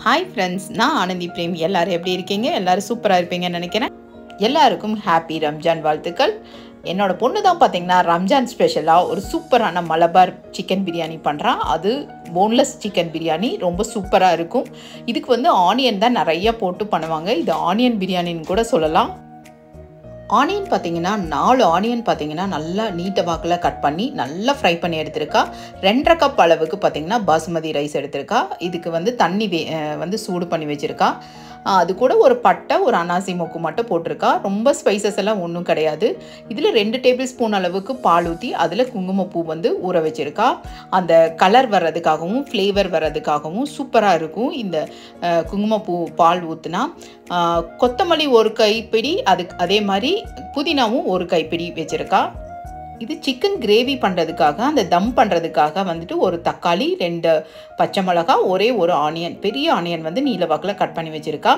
Hi friends, நான் Anandhi frame. எல்லாரும் எப்படி இருக்கீங்க? எல்லாரும் சூப்பராக இருப்பீங்கன்னு நினைக்கிறேன். எல்லாருக்கும் ஹாப்பி ரம்ஜான் வாழ்த்துக்கள். என்னோட பொண்ணு தான் பார்த்தீங்கன்னா ரம்ஜான் ஸ்பெஷலாக ஒரு சூப்பரான மலபார் சிக்கன் பிரியாணி பண்ணுறா. அது போன்லெஸ் சிக்கன் பிரியாணி ரொம்ப சூப்பராக இருக்கும். இதுக்கு வந்து ஆனியன் தான் நிறைய போட்டு பண்ணுவாங்க. இது ஆனியன் பிரியாணின்னு கூட சொல்லலாம். ஆனியன் பார்த்தீங்கன்னா 4 ஆனியன் பார்த்தீங்கன்னா நல்லா நீட்ட வாக்கில் கட் பண்ணி நல்லா ஃப்ரை பண்ணி எடுத்திருக்கா. 2.5 கப் அளவுக்கு பார்த்தீங்கன்னா பாசுமதி ரைஸ் எடுத்திருக்கா. இதுக்கு வந்து தண்ணி வந்து சூடு பண்ணி வச்சுருக்கா. அது கூட ஒரு பட்டை, ஒரு அனாசி மொக்கு மட்டும் போட்டிருக்கா. ரொம்ப ஸ்பைசஸ் எல்லாம் ஒன்றும் கிடையாது. இதில் 2 டேபிள் ஸ்பூன் அளவுக்கு பால் ஊற்றி அதில் குங்குமப்பூ வந்து ஊற வச்சுருக்கா. அந்த கலர் வர்றதுக்காகவும் ஃப்ளேவர் வர்றதுக்காகவும் சூப்பராக இருக்கும் இந்த குங்குமப்பூ பால் ஊற்றுனா. கொத்தமல்லி ஒரு கைப்பிடி, அதே மாதிரி புதினாவும் ஒரு கைப்பிடி வச்சுருக்கா. இது சிக்கன் கிரேவி பண்ணுறதுக்காக, அந்த தம் பண்ணுறதுக்காக வந்துட்டு ஒரு தக்காளி, 2 பச்சை மிளகா, ஒரே ஒரு ஆனியன், பெரிய ஆனியன் வந்து நீல வாக்கில் கட் பண்ணி வச்சுருக்கா.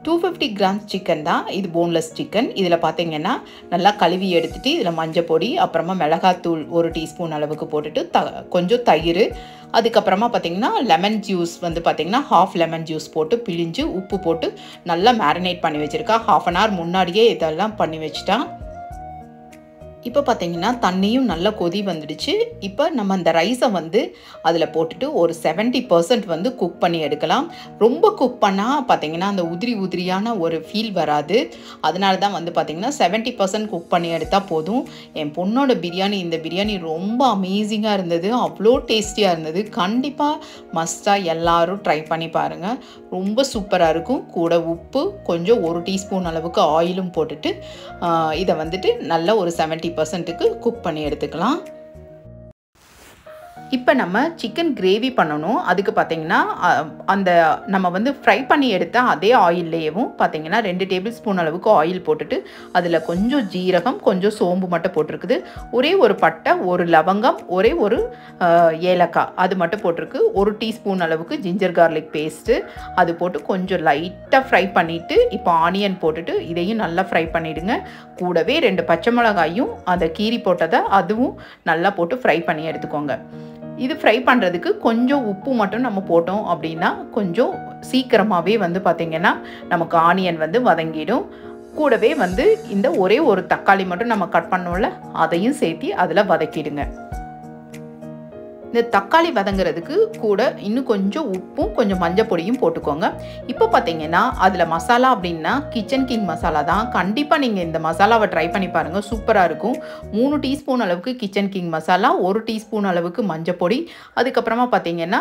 250 கிராம்ஸ் சிக்கன் தான் இது, போன்லெஸ் சிக்கன். இதில் பார்த்தீங்கன்னா நல்லா கழுவி எடுத்துகிட்டு இதில் மஞ்சள் பொடி, அப்புறமா மிளகாத்தூள் 1 டீஸ்பூன் அளவுக்கு போட்டுட்டு கொஞ்சம் தயிர், அதுக்கப்புறமா பார்த்திங்கன்னா லெமன் ஜூஸ் வந்து பார்த்திங்கன்னா ½ லெமன் ஜூஸ் போட்டு பிழிஞ்சு உப்பு போட்டு நல்லா மேரினேட் பண்ணி வச்சுருக்கா. ½ அன் ஹவர் முன்னாடியே இதெல்லாம் பண்ணி வச்சுட்டா. இப்போ பார்த்தீங்கன்னா தண்ணியும் நல்லா கொதி வந்துடுச்சு. இப்போ நம்ம அந்த ரைஸை வந்து அதில் போட்டுட்டு ஒரு 70% வந்து குக் பண்ணி எடுக்கலாம். ரொம்ப குக் பண்ணால் பார்த்தீங்கன்னா அந்த உதிரியான ஒரு ஃபீல் வராது. அதனால தான் வந்து பார்த்திங்கன்னா 70% குக் பண்ணி எடுத்தால் போதும். என் பொண்ணோட பிரியாணி, இந்த பிரியாணி ரொம்ப அமேசிங்காக இருந்தது. அவ்வளோ டேஸ்டியாக இருந்தது. கண்டிப்பாக மஸ்ட்டாக எல்லோரும் ட்ரை பண்ணி பாருங்கள். ரொம்ப சூப்பராக இருக்கும். கூட உப்பு, கொஞ்சம் 1 டீஸ்பூன் அளவுக்கு ஆயிலும் போட்டுட்டு இதை வந்துட்டு நல்லா ஒரு 70%க்கு குக் பண்ணி எடுத்துக்கலாம். இப்போ நம்ம சிக்கன் கிரேவி பண்ணணும். அதுக்கு பார்த்தீங்கன்னா அந்த நம்ம வந்து ஃப்ரை பண்ணி எடுத்த அதே ஆயில்லையும் பார்த்தீங்கன்னா 2 டேபிள் ஸ்பூன் அளவுக்கு ஆயில் போட்டுட்டு அதில் கொஞ்சம் ஜீரகம், கொஞ்சம் சோம்பு மட்டும் போட்டிருக்குது. ஒரே ஒரு பட்டை, ஒரு லவங்கம், ஒரே ஒரு ஏலக்காய் அது மட்டும் போட்டிருக்கு. 1 டீஸ்பூன் அளவுக்கு ஜிஞ்சர் கார்லிக் பேஸ்ட்டு அது போட்டு கொஞ்சம் லைட்டாக ஃப்ரை பண்ணிவிட்டு இப்போ ஆனியன் போட்டுட்டு இதையும் நல்லா ஃப்ரை பண்ணிவிடுங்க. கூடவே 2 பச்சை மிளகாயும் அதை கீரி போட்டதை அதுவும் நல்லா போட்டு ஃப்ரை பண்ணி எடுத்துக்கோங்க. இது ஃப்ரை பண்ணுறதுக்கு கொஞ்சம் உப்பு மட்டும் நம்ம போட்டோம் அப்படின்னா கொஞ்சம் சீக்கிரமாகவே வந்து பார்த்திங்கன்னா நமக்கு ஆனியன் வந்து வதங்கிடும். கூடவே வந்து இந்த ஒரே ஒரு தக்காளி மட்டும் நம்ம கட் பண்ணோம்ல, அதையும் சேர்த்து அதில் வதக்கிடுங்க. இந்த தக்காளி வதங்கிறதுக்கு கூட இன்னும் கொஞ்சம் உப்பும் கொஞ்சம் மஞ்சள் பொடியும் போட்டுக்கோங்க. இப்போ பார்த்தீங்கன்னா அதில் மசாலா அப்படின்னா கிச்சன் கிங் மசாலா தான். கண்டிப்பாக நீங்கள் இந்த மசாலாவை ட்ரை பண்ணி பாருங்கள், சூப்பராக இருக்கும். 3 டீஸ்பூன் அளவுக்கு கிச்சன் கிங் மசாலா, 1 டீஸ்பூன் அளவுக்கு மஞ்சள் பொடி, அதுக்கப்புறமா பார்த்தீங்கன்னா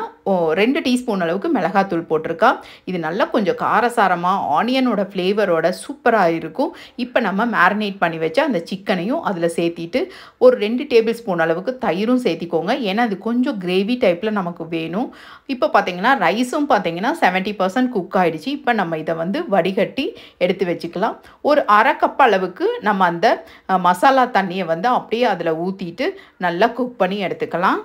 2 டீஸ்பூன் அளவுக்கு மிளகாத்தூள் போட்டிருக்கா. இது நல்லா கொஞ்சம் காரசாரமாக ஆனியனோட ஃப்ளேவரோட சூப்பராக இருக்கும். இப்போ நம்ம மேரினேட் பண்ணி வச்ச அந்த சிக்கனையும் அதில் சேர்த்திட்டு ஒரு 2 டேபிள் ஸ்பூன் அளவுக்கு தயிரும் சேர்த்திக்கோங்க. ஏன்னா அது கொஞ்சம் கிரேவி டைப்பில் நமக்கு வேணும். இப்போ பார்த்தீங்கன்னா ரைஸும் பார்த்தீங்கன்னா 70% குக் ஆகிடுச்சு. இப்போ நம்ம இதை வந்து வடிகட்டி எடுத்து வச்சுக்கலாம். ஒரு ½ கப் அளவுக்கு நம்ம அந்த மசாலா தண்ணியை வந்து அப்படியே அதில் ஊற்றிட்டு நல்லா குக் பண்ணி எடுத்துக்கலாம்.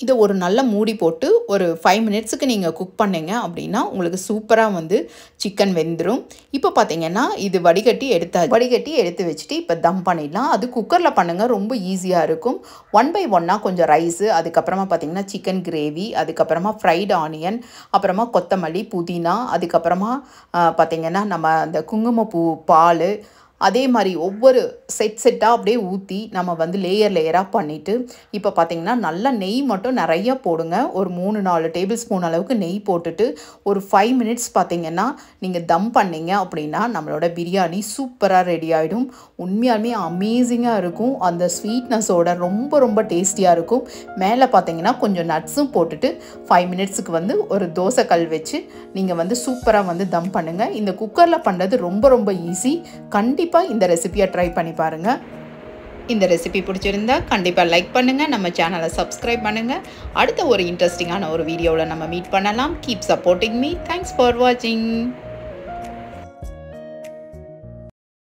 இதை ஒரு நல்ல மூடி போட்டு ஒரு 5 மினிட்ஸுக்கு நீங்கள் குக் பண்ணிங்க அப்படின்னா உங்களுக்கு சூப்பராக வந்து சிக்கன் வெந்துடும். இப்போ பார்த்தீங்கன்னா இது வடிகட்டி எடுத்து வச்சுட்டு இப்போ தம் பண்ணிடலாம். அது குக்கரில் பண்ணுங்கள், ரொம்ப ஈஸியாக இருக்கும். 1 பை 1 கொஞ்சம் ரைஸு, அதுக்கப்புறமா பார்த்தீங்கன்னா சிக்கன் கிரேவி, அதுக்கப்புறமா ஃப்ரைடு ஆனியன், அப்புறமா கொத்தமல்லி, புதினா, அதுக்கப்புறமா பார்த்தீங்கன்னா நம்ம அந்த குங்குமப்பூ பால், அதே மாதிரி ஒவ்வொரு செட்டாக அப்படியே ஊற்றி நம்ம வந்து லேயராக பண்ணிவிட்டு இப்போ பார்த்திங்கன்னா நல்லா நெய் மட்டும் நிறைய போடுங்க. ஒரு 3-4 டேபிள் ஸ்பூன் அளவுக்கு நெய் போட்டுட்டு ஒரு 5 மினிட்ஸ் பார்த்திங்கன்னா நீங்கள் தம் பண்ணிங்க அப்படின்னா நம்மளோட பிரியாணி சூப்பராக ரெடி ஆகிடும். உண்மையாலுமே அமேசிங்காக இருக்கும். அந்த ஸ்வீட்னஸோட ரொம்ப டேஸ்டியாக இருக்கும். மேலே பார்த்திங்கன்னா கொஞ்சம் நட்ஸும் போட்டுட்டு 5 மினிட்ஸுக்கு வந்து ஒரு தோசை கல் வச்சு நீங்கள் வந்து சூப்பராக வந்து தம் பண்ணுங்கள். இந்த குக்கரில் பண்ணுறது ரொம்ப ஈஸி. கண்டிப்பாக இந்த ரெசிபியை ட்ரை பண்ணி பாருங்கள். இந்த ரெசிபி பிடிச்சிருந்தா கண்டிப்பாக லைக் பண்ணுங்கள், நம்ம சேனலை சப்ஸ்கிரைப் பண்ணுங்கள். அடுத்த ஒரு இன்ட்ரெஸ்டிங்கான ஒரு வீடியோவில் நம்ம மீட் பண்ணலாம். Keep supporting me. Thanks for வாட்சிங்.